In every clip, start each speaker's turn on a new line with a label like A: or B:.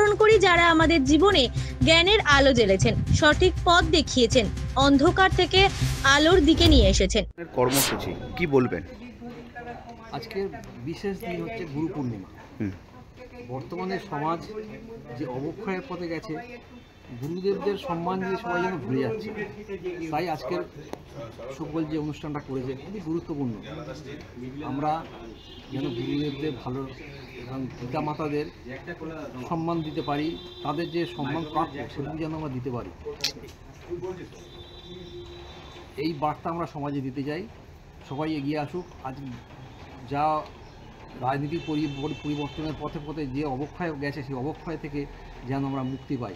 A: স্মরণ করি যারা আমাদের জীবনে জ্ঞানের আলো জ্বেলেছেন, সঠিক পথ দেখিয়েছেন, অন্ধকার থেকে আলোর দিকে নিয়ে এসেছেন।
B: কর্মসূচি কি বলবেন?
C: আজকের বিশেষ দিন হচ্ছে গুরু পূর্ণিমা। বর্তমানে সমাজ যে অবক্ষয়ের পথে গেছে, গুরুদেবদের সম্মান দিয়ে সবাই যেন ভুলে যাচ্ছে। তাই আজকের সকল যে অনুষ্ঠানটা করেছে খুবই গুরুত্বপূর্ণ। আমরা যেন গুরুদেবদের ভালো এবং পিতা মাতাদের সম্মান দিতে পারি, তাদের যে সম্মান প্রাপ্য সেগুলি যেন আমরা দিতে পারি, এই বার্তা আমরা সমাজে দিতে চাই। সবাই এগিয়ে আসুক। আজ যা রাজনীতির পরিবর্তনের পথে পথে যে অবক্ষয় গেছে, সেই অবক্ষয় থেকে যেন আমরা মুক্তি পাই।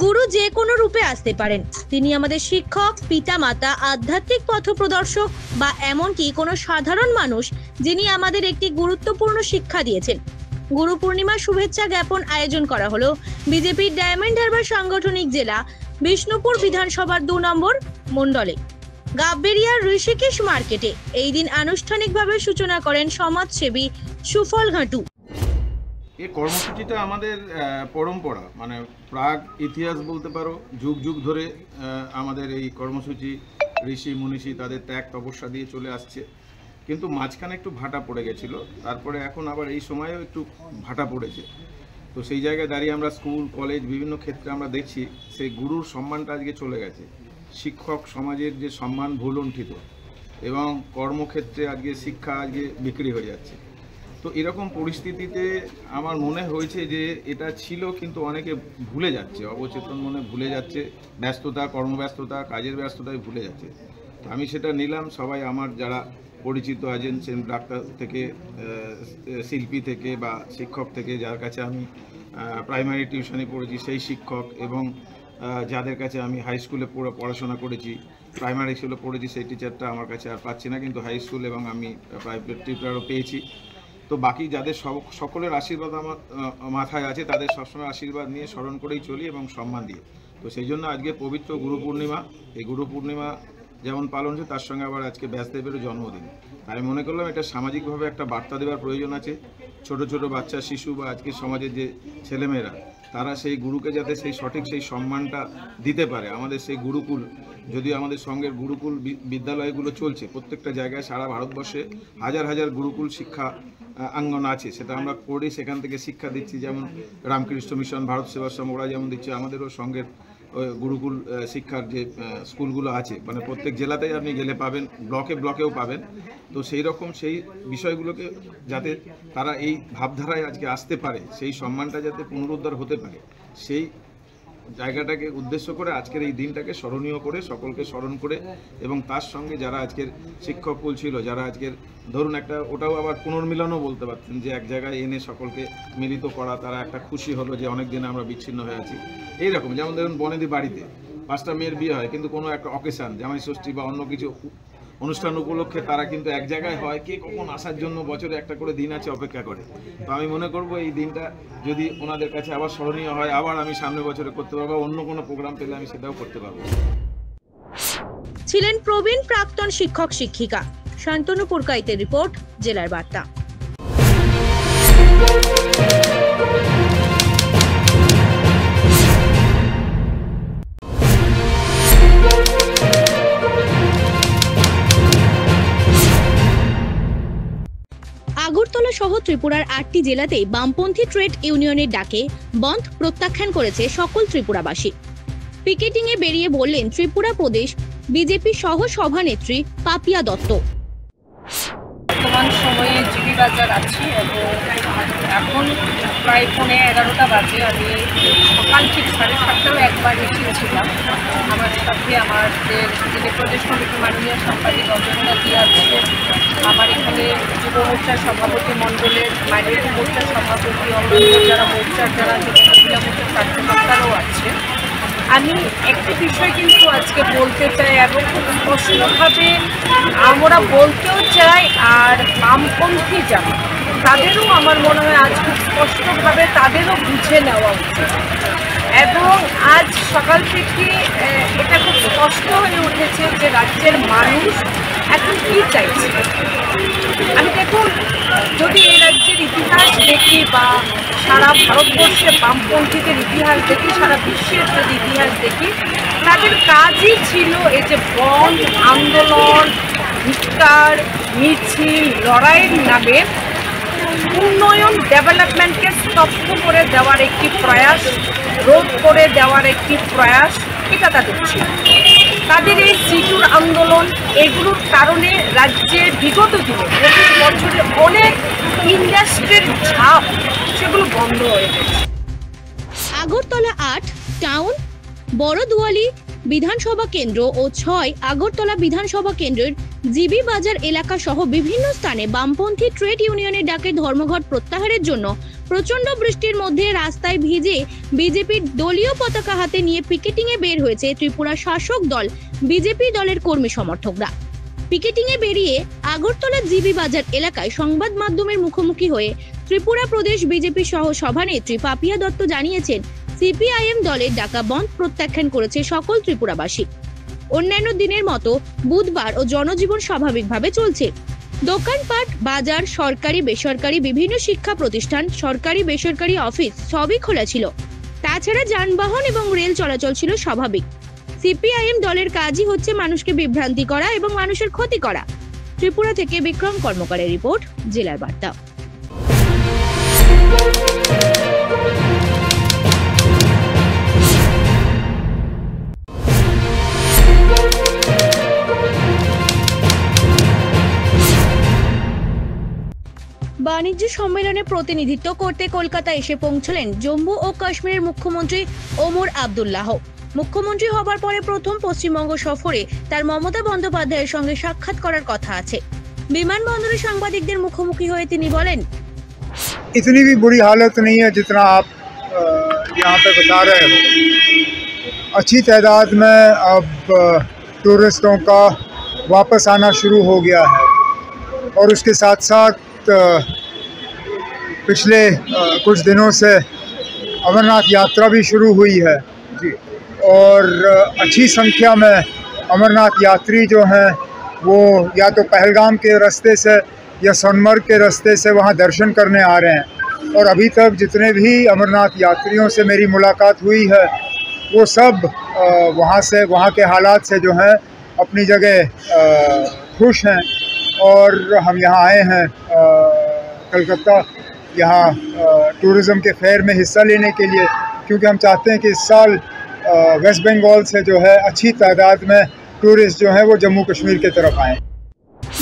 A: গুরু যে কোনো রূপে আসতে পারেন। তিনি আমাদের শিক্ষক, পিতামাতা, আধ্যাত্মিক পথপ্রদর্শক বা এমনকি কোনো সাধারণ মানুষ যিনি আমাদের একটি গুরুত্বপূর্ণ শিক্ষা দিয়েছেন। গুরু পূর্ণিমার শুভেচ্ছা জ্ঞাপন আয়োজন করা হলো বিজেপির ডায়মন্ড হারবার সাংগঠনিক জেলা বিষ্ণুপুর বিধানসভার 2 নম্বর মণ্ডলে গাববেরিয়ার ঋষিকেশ মার্কেটে। এই দিন আনুষ্ঠানিকভাবে সূচনা করেন সমাজসেবী সুফল ঘাটু।
D: এই কর্মসূচিটা আমাদের পরম্পরা, মানে প্রাগ ইতিহাস বলতে পারো। যুগ যুগ ধরে আমাদের এই কর্মসূচি ঋষি মনীষী তাদের ত্যাগ তপস্যা দিয়ে চলে আসছে, কিন্তু মাঝখানে একটু ভাটা পড়ে গেছিলো। তারপরে এখন আবার এই সময়েও একটু ভাটা পড়েছে। তো সেই জায়গায় দাঁড়িয়ে আমরা স্কুল কলেজ বিভিন্ন ক্ষেত্রে আমরা দেখছি সেই গুরুর সম্মানটা আজকে চলে গেছে। শিক্ষক সমাজের যে সম্মান ভুলুণ্ঠিত, এবং কর্মক্ষেত্রে আজকে শিক্ষা আজকে বিক্রি হয়ে যাচ্ছে। তো এরকম পরিস্থিতিতে আমার মনে হয়েছে যে এটা ছিল, কিন্তু অনেকে ভুলে যাচ্ছে, অবচেতন মনে ভুলে যাচ্ছে, ব্যস্ততা, কর্মব্যস্ততা, কাজের ব্যস্ততায় ভুলে যাচ্ছে। তো আমি সেটা নিলাম। সবাই আমার যারা পরিচিত আছেন, সে ডাক্তার থেকে শিল্পী থেকে বা শিক্ষক থেকে, যার কাছে আমি প্রাইমারি টিউশনে পড়েছি সেই শিক্ষক, এবং যাদের কাছে আমি হাই স্কুলে পড়াশোনা করেছি, প্রাইমারি স্কুলে পড়েছি সেই টিচারটা আমার কাছে আর পাচ্ছি না, কিন্তু হাই স্কুল এবং আমি প্রাইভেট টিচারও পেয়েছি। তো বাকি যাদের সকলের আশীর্বাদ আমার মাথায় আছে, তাদের সবসময় আশীর্বাদ নিয়ে স্মরণ করেই চলি এবং সম্মান দিয়ে। তো সেই জন্য আজকে পবিত্র গুরু পূর্ণিমা, এই গুরু পূর্ণিমা যেমন পালন হচ্ছে, তার সঙ্গে আবার আজকে ব্যাসদেবেরও জন্মদিন। আমি মনে করলাম এটা সামাজিকভাবে একটা বার্তা দেওয়ার প্রয়োজন আছে। ছোট ছোট বাচ্চা, শিশু বা আজকের সমাজের যে ছেলেমেয়েরা, তারা সেই গুরুকে যাতে সেই সঠিক সেই সম্মানটা দিতে পারে। আমাদের সেই গুরুকুল, যদিও আমাদের সঙ্গের গুরুকুল বিদ্যালয়গুলো চলছে প্রত্যেকটা জায়গায়, সারা ভারতবর্ষে হাজার হাজার গুরুকুল শিক্ষা আঙ্গন আছে, সেটা আমরা পড়ি, সেখান থেকে শিক্ষা দিচ্ছি। যেমন রামকৃষ্ণ মিশন, ভারত সেবাশ্রম, ওরা যেমন দিচ্ছে, আমাদেরও সঙ্গের গুরুকুল শিক্ষার যে স্কুলগুলো আছে, মানে প্রত্যেক জেলাতেই আপনি গেলে পাবেন, ব্লকেও পাবেন। তো সেই রকম সেই বিষয়গুলোকে যাতে তারা এই ভাবধারায় আজকে আসতে পারে, সেই সম্মানটা যাতে পুনরুদ্ধার হতে পারে, সেই জায়গাটাকে উদ্দেশ্য করে আজকের এই দিনটাকে স্মরণীয় করে, সকলকে স্মরণ করে, এবং তার সঙ্গে যারা আজকের শিক্ষককুল ছিল, যারা আজকের ধরুন একটা, ওটাও আবার পুনর্মিলনও বলতে পারতেন, যে এক জায়গায় এনে সকলকে মিলিত করা, তারা একটা খুশি হলো যে অনেক দিন আমরা বিচ্ছিন্ন হয়ে আছি। এইরকম যেমন ধরুন বনেদি বাড়িতে 5টা মেয়ের বিয়ে হয়, কিন্তু কোনো একটা অকেশান, জামাই ষষ্ঠী বা অন্য কিছু অনুষ্ঠান উপলক্ষে তারা কিন্তু এক জায়গায় হয়, কে কখন আসার জন্য বছরে একটা করে দিন আছে, অপেক্ষা করে। তো আমি মনে করব এই দিনটা যদি ওনাদের কাছে আবার স্মরণীয় হয়, আবার আমি সামনে বছরে করতে পারবো, অন্য কোনো প্রোগ্রাম পেলে আমি সেটাও করতে পারবো।
A: ছিলেন প্রবীণ প্রাক্তন শিক্ষক শিক্ষিকা। শান্তনু পুরকাইতের রিপোর্ট, জেলার বার্তা। আগরতলা সহ ত্রিপুরার 8টি জেলাতে বামপন্থী ট্রেড ইউনিয়নের ডাকে বন্ধ প্রত্যাখ্যান করেছে সকল ত্রিপুরাবাসী। পিকেটিং এ বেরিয়ে বললেন ত্রিপুরা প্রদেশ বিজেপি সহ সভানেত্রী পাপিয়া দত্ত।
E: বর্তমান সময়ে জিবি বাজার আছি এবং এখন প্রায় 11:30 বাজে। আমি সকাল ঠিক 7:30টাও একবার এসেছিলাম। আমার সাথে আমাদের যিনি প্রদেশ কমিটির মাননীয় সাংবাদিক অজন্তা আছে, আমার এখানে যুব মোর্চার সভাপতি মণ্ডলের, মাইনরিটি মোর্চার সভাপতি, অন্যান্য যারা মোর্চার, যারা মহিলা মোর্চার কার্যকর্তারাও আছে। আমি একটি বিষয় কিন্তু আজকে বলতে চাই, এবং খুব স্পষ্টভাবে আমরা বলতেও চাই, আর বামপন্থী যারা তাদেরও আমার মনে হয় আজ খুব স্পষ্টভাবে তাদেরও বুঝে নেওয়া উচিত। এবং আজ সকাল থেকে এটা খুব স্পষ্ট হয়ে উঠেছে যে রাজ্যের মানুষ এখন কী চাইছে। আমি দেখুন, যদি এই রাজ্যের ইতিহাস দেখি বা সারা ভারতবর্ষে বামপন্থীদের ইতিহাস দেখি, সারা বিশ্বের যদি ইতিহাস দেখি, তাদের কাজই ছিল এই যে বন্ধ, আন্দোলন, ধিক্কার, মিছিল, লড়াইয়ের নামে উন্নয়ন, ডেভেলপমেন্টকে স্তব্ধ করে দেওয়ার একটি প্রয়াস, রোধ করে দেওয়ার একটি প্রয়াস, এটা তাদের ছিল। তাদের এই সিটুর আন্দোলন, এগুলোর কারণে রাজ্যে বিগত দিনে 25 বছরে অনেক ইন্ডাস্ট্রির ঝাপ সেগুলো বন্ধ হয়ে গেছে।
A: আগরতলা 8 টাউন, বড়দুয়ালি বিধানসভা কেন্দ্র ও 6 আগরতলা বিধানসভা কেন্দ্রের জিবি বাজার এলাকা সহ বিভিন্ন স্থানে বামপন্থী ট্রেড ইউনিয়নের ডাকে ধর্মঘট প্রত্যাহারের জন্য প্রচন্ড বৃষ্টির মধ্যে রাস্তায় ভিজে বিজেপির দলীয় পতাকা হাতে নিয়ে পিকেটিংয়ে বের হয়েছে ত্রিপুরা শাসক দল বিজেপি দলের কর্মী সমর্থকরা। পিকেটিংয়ে বেরিয়ে আগরতলা জিবি বাজার এলাকায় সংবাদ মাধ্যমের মুখোমুখি হয়ে ত্রিপুরা প্রদেশ বিজেপি সহ সভানেত্রী পাপিয়া দত্ত জানিয়েছেন, সিপিআইএম দলের ডাকা বন্ধ প্রত্যাখ্যান করেছে সকল ত্রিপুরাবাসী। অন্যান্য দিনের মতো বুধবার ও জনজীবন স্বাভাবিকভাবে চলছে। দোকানপাট, বাজার, সরকারি বেসরকারি বিভিন্ন শিক্ষা প্রতিষ্ঠান, সরকারি বেসরকারি অফিস সবই খোলা ছিল। তাছাড়া যানবাহন এবং রেল চলাচল ছিল স্বাভাবিক। সিপিআইএম দলের কাজই হচ্ছে মানুষকে বিভ্রান্তি করা এবং মানুষের ক্ষতি করা। ত্রিপুরা থেকে বিক্রম কর্মকারের রিপোর্ট, জেলার বার্তা। বাণিজ্য সম্মেলনে প্রতিনিধিত্ব করতে কলকাতা এসে পৌঁছলেন জম্মু ও কাশ্মীরের মুখ্যমন্ত্রী ওমর আব্দুল্লাহ। মুখ্যমন্ত্রী হবার পরে প্রথম পশ্চিমবঙ্গ সফরে তার মমতা বন্দ্যোপাধ্যায়ের সঙ্গে সাক্ষাৎ করার কথা আছে। বিমানবন্দরে সাংবাদিকদের মুখোমুখি হয়ে তিনি বলেন,
F: इतनी भी बुरी हालत नहीं है जितना आप यहाँ पे बता रहे हो। अच्छी तादाद में अब टूरिस्टों का वापस आना शुरू हो गया है और उसके साथ साथ पिछले कुछ दिनों से अमरनाथ यात्रा भी शुरू हुई है और अच्छी संख्या में अमरनाथ यात्री जो हैं वो या तो पहलगाम के रास्ते से या सोनमर्ग के रास्ते से वहाँ दर्शन करने आ रहे हैं। और अभी तक जितने भी अमरनाथ यात्रियों से मेरी मुलाकात हुई है वो सब वहाँ के हालात से जो हैं अपनी जगह खुश हैं। और हम यहाँ आए हैं कलकत्ता, यहाँ टूरिज़म के फेयर में हिस्सा लेने के लिए, क्योंकि हम चाहते हैं कि इस साल वेस्ट बंगाल से जो है अच्छी तादाद में टूरिस्ट जो हैं वो जम्मू कश्मीर की तरफ आएँ।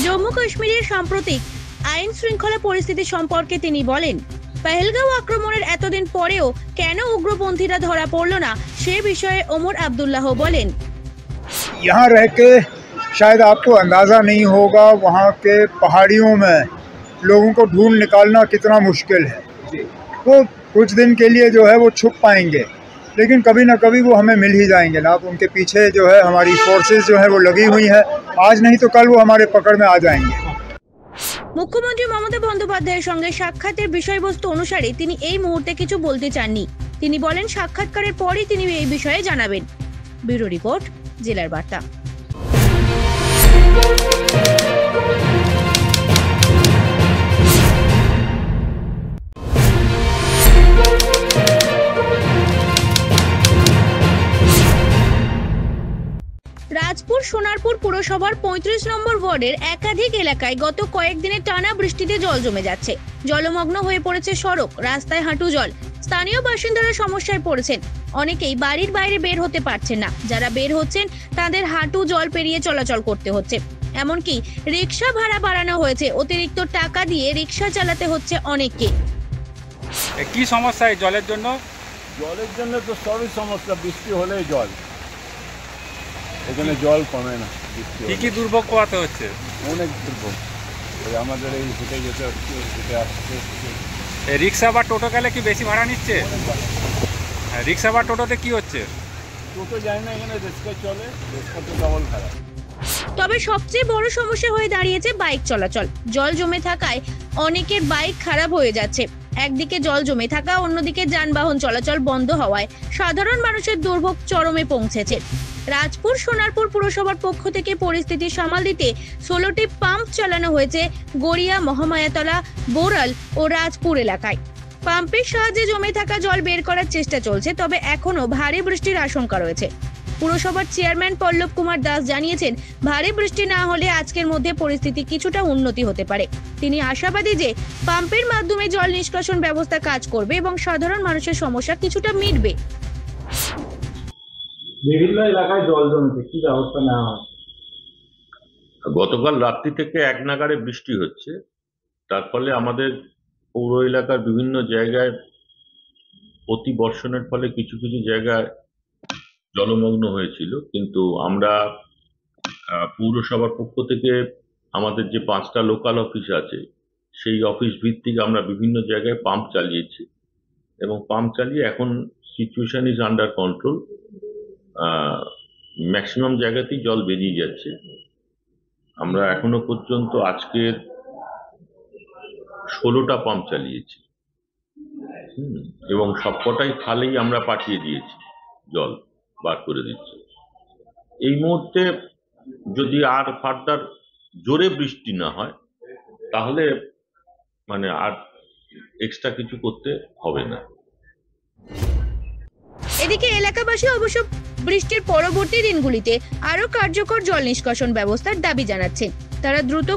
A: জম্মু কাশ্মীরের সাম্প্রতিক আইন শৃঙ্খলা পরিস্থিতি সম্পর্কে তিনি বলেন, পহেলগাঁও আক্রমণের এতদিন পরেও কেন উগ্রপন্থীরা ধরা পড়ল না সে বিষয়ে ওমর আব্দুল্লাহ বলেন,
F: यहाँ रह के शायद आपको अंदाज़ा नहीं होगा वहाँ के पहाड़ियों में लोगों को ढूंढ निकालना कितना मुश्किल है। वो कुछ दिन के लिए जो है वो छुप पाएंगे, लेकिन कभी ना कभी वो हमें मिल ही जाएंगे ना। उनके पीछे जो है हमारी फोर्सेस जो है वो लगी हुई है, आज नहीं तो कल वो हमारे पकड़ में आ जाएंगे।
A: মুখ্যমন্ত্রী মমতা বন্দ্যোপাধ্যায়ের সঙ্গে সাক্ষাতের বিষয়বস্তু অনুসারে তিনি এই মুহূর্তে কিছু বলতে চাননি। তিনি বলেন সাক্ষাৎকারের পরই তিনি এই বিষয়ে জানাবেন। ব্যুরো রিপোর্ট, জেলার বার্তা। রাজপুর সোনারপুর পুরসভার 35 নম্বর ওয়ার্ডের একাধিক এলাকায় গত কয়েকদিনের টানা বৃষ্টিতে জল জমে যাচ্ছে। জলমগ্ন হয়ে পড়েছে সড়ক, রাস্তায় হাঁটু জল। স্থানীয় বাসিন্দারা সমস্যায় পড়েছেন। অনেকেই বাড়ির বাইরে বের হতে পারছেন না। যারা বের হচ্ছেন তাদের হাঁটু জল পেরিয়ে চলাচল করতে হচ্ছে। এমনকি রিক্সা ভাড়া বাড়ানো হয়েছে। অতিরিক্ত টাকা দিয়ে রিক্সা চালাতে হচ্ছে অনেককে।
G: কি সমস্যা এই জলের জন্য?
H: জলের জন্য তো সবই সমস্যা, বৃষ্টি হলেই জল, এখানে জল কমে না।
G: কি কি দুর্ভোগ পোহাতে হচ্ছে?
H: অনেক দুর্ভোগ, আমাদের এই হেঁটে যেতে হচ্ছে, হেঁটে আসতে হচ্ছে।
G: এই রিক্সা বা টোটো গেলে কি বেশি ভাড়া নিচ্ছে? রিক্সা বা টোটোতে কি হচ্ছে?
H: টোটো যায় না, এখানে রিক্সা চলে, রিক্সা তো ডবল ভাড়া।
A: তবে সবচেয়ে বড় সমস্যা হয়ে দাঁড়িয়েছে বাইক চলাচল। জল জমে থাকায় অনেকের বাইক খারাপ হয়ে যাচ্ছে। একদিকে জল জমে থাকা, অন্যদিকে যানবাহন চলাচল বন্ধ হওয়ায় সাধারণ মানুষের দুর্ভোগ চরমে পৌঁছেছে। রাজপুর সোনারপুর পুরসভার পক্ষ থেকে পরিস্থিতি সামাল দিতে 16টি পাম্প চালানো হয়েছে গড়িয়া, মহামায়াতলা, বোরাল ও রাজপুর এলাকায়। পাম্পের সাহায্যে জমে থাকা জল বের করার চেষ্টা চলছে, তবে এখনো ভারী বৃষ্টির আশঙ্কা রয়েছে। পুরসভার চেয়ারম্যান পল্লব কুমার দাস জানিয়েছেন, ভারী বৃষ্টি না হলে আজকের মধ্যে পরিস্থিতি কিছুটা উন্নতি হতে পারে। তিনি আশাবাদী যে পাম্পের মাধ্যমে জল নিষ্কাশন ব্যবস্থা কাজ করবে এবং সাধারণ মানুষের সমস্যা কিছুটা মিটবে।
I: বিভিন্ন এলাকায় জল জমেছে, কি ব্যবস্থা নেওয়া হয়?
J: গতকাল রাত্রি থেকে এক নাগাড়ে বৃষ্টি হচ্ছে, তার ফলে আমাদের পৌর এলাকার বিভিন্ন জায়গায় অতি বর্ষণের ফলে কিছু কিছু জায়গায় জলমগ্ন হয়েছিল। কিন্তু আমরা পৌরসভার পক্ষ থেকে আমাদের যে 5টা লোকাল অফিস আছে, সেই অফিস ভিত্তিক আমরা বিভিন্ন জায়গায় পাম্প চালিয়েছি এবং পাম্প চালিয়ে এখন situation is under control. Maximum জায়গাতেই জল বেরিয়ে যাচ্ছে। আমরা এখনো পর্যন্ত আজকের 16টা পাম্প চালিয়েছি এবং সবকটাই খালেই আমরা পাঠিয়ে দিয়েছি, জল বার করে দিচ্ছি। এই মুহূর্তে যদি আর ফার্দার জোরে বৃষ্টি না হয় তাহলে আর এক্সট্রা কিছু করতে হবে না।
A: এদিকে এলাকাবাসী অবশ্য বৃষ্টির পরবর্তী দিনগুলিতে আরো কার্যকর জল নিষ্কাশন ব্যবস্থার দাবি জানাচ্ছেন। তারা দ্রুত